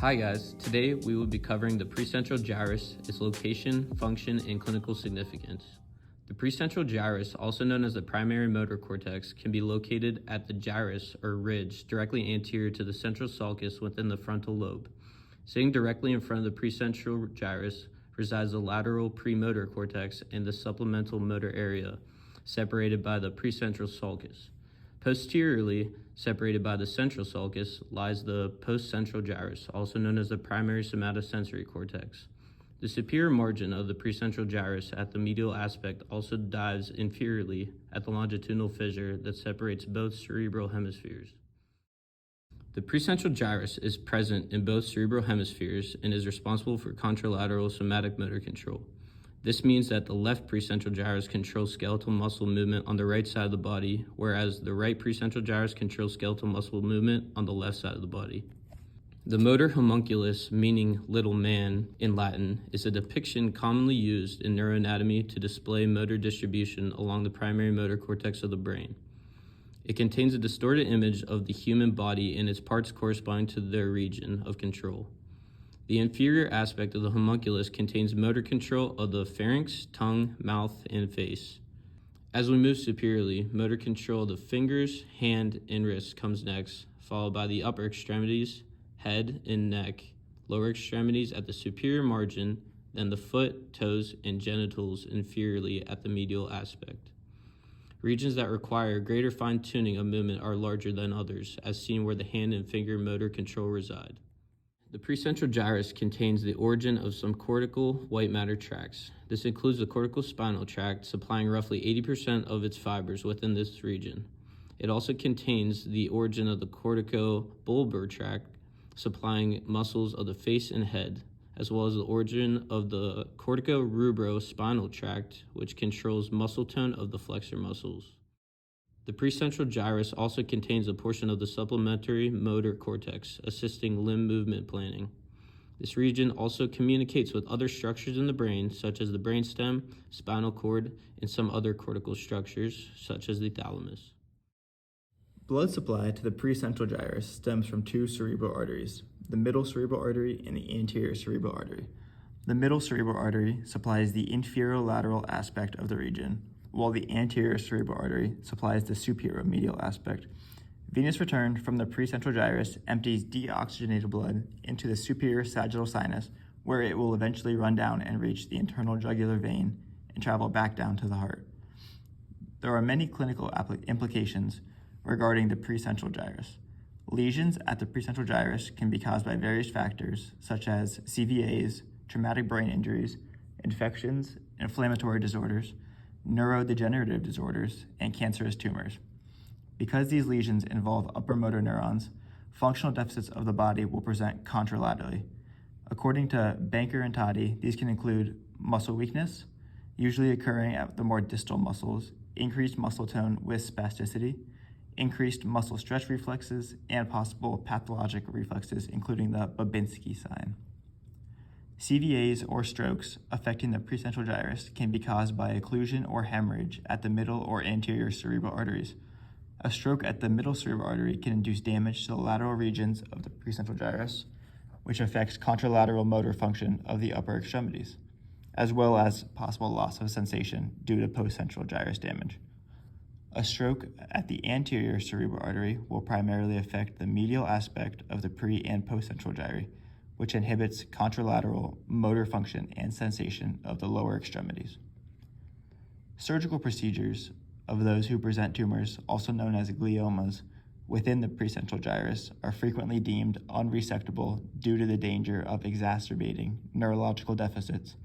Hi guys, today we will be covering the precentral gyrus, its location, function, and clinical significance. The precentral gyrus, also known as the primary motor cortex, can be located at the gyrus or ridge directly anterior to the central sulcus within the frontal lobe. Sitting directly in front of the precentral gyrus resides the lateral premotor cortex and the supplemental motor area, separated by the precentral sulcus. Posteriorly, separated by the central sulcus, lies the postcentral gyrus, also known as the primary somatosensory cortex. The superior margin of the precentral gyrus at the medial aspect also dives inferiorly at the longitudinal fissure that separates both cerebral hemispheres. The precentral gyrus is present in both cerebral hemispheres and is responsible for contralateral somatic motor control. This means that the left precentral gyrus controls skeletal muscle movement on the right side of the body, whereas the right precentral gyrus controls skeletal muscle movement on the left side of the body. The motor homunculus, meaning little man in Latin, is a depiction commonly used in neuroanatomy to display motor distribution along the primary motor cortex of the brain. It contains a distorted image of the human body and its parts corresponding to their region of control. The inferior aspect of the homunculus contains motor control of the pharynx, tongue, mouth, and face. As we move superiorly, motor control of the fingers, hand, and wrist comes next, followed by the upper extremities, head and neck, lower extremities at the superior margin, then the foot, toes, and genitals inferiorly at the medial aspect. Regions that require greater fine-tuning of movement are larger than others, as seen where the hand and finger motor control reside. The precentral gyrus contains the origin of some cortical white matter tracts. This includes the cortical spinal tract, supplying roughly 80% of its fibers within this region. It also contains the origin of the corticobulbar tract, supplying muscles of the face and head, as well as the origin of the cortico-rubrospinal tract, which controls muscle tone of the flexor muscles. The precentral gyrus also contains a portion of the supplementary motor cortex, assisting limb movement planning. This region also communicates with other structures in the brain, such as the brainstem, spinal cord, and some other cortical structures, such as the thalamus. Blood supply to the precentral gyrus stems from two cerebral arteries, the middle cerebral artery and the anterior cerebral artery. The middle cerebral artery supplies the inferolateral aspect of the region, while the anterior cerebral artery supplies the superomedial aspect. Venous return from the precentral gyrus empties deoxygenated blood into the superior sagittal sinus, where it will eventually run down and reach the internal jugular vein and travel back down to the heart. There are many clinical implications regarding the precentral gyrus. Lesions at the precentral gyrus can be caused by various factors, such as CVAs, traumatic brain injuries, infections, inflammatory disorders, neurodegenerative disorders, and cancerous tumors. Because these lesions involve upper motor neurons, functional deficits of the body will present contralaterally. According to Banker and Toddy, these can include muscle weakness, usually occurring at the more distal muscles, increased muscle tone with spasticity, increased muscle stretch reflexes, and possible pathologic reflexes, including the Babinski sign. CVAs or strokes affecting the precentral gyrus can be caused by occlusion or hemorrhage at the middle or anterior cerebral arteries. A stroke at the middle cerebral artery can induce damage to the lateral regions of the precentral gyrus, which affects contralateral motor function of the upper extremities, as well as possible loss of sensation due to postcentral gyrus damage. A stroke at the anterior cerebral artery will primarily affect the medial aspect of the pre- and postcentral gyri, which inhibits contralateral motor function and sensation of the lower extremities. Surgical procedures of those who present tumors, also known as gliomas, within the precentral gyrus are frequently deemed unresectable due to the danger of exacerbating neurological deficits.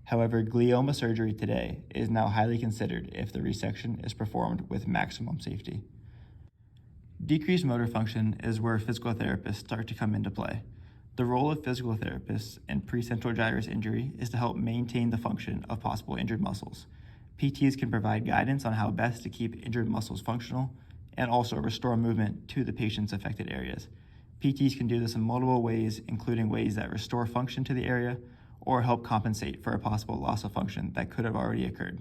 However, glioma surgery today is now highly considered if the resection is performed with maximum safety. Decreased motor function is where physical therapists start to come into play. The role of physical therapists in precentral gyrus injury is to help maintain the function of possible injured muscles. PTs can provide guidance on how best to keep injured muscles functional and also restore movement to the patient's affected areas. PTs can do this in multiple ways, including ways that restore function to the area or help compensate for a possible loss of function that could have already occurred.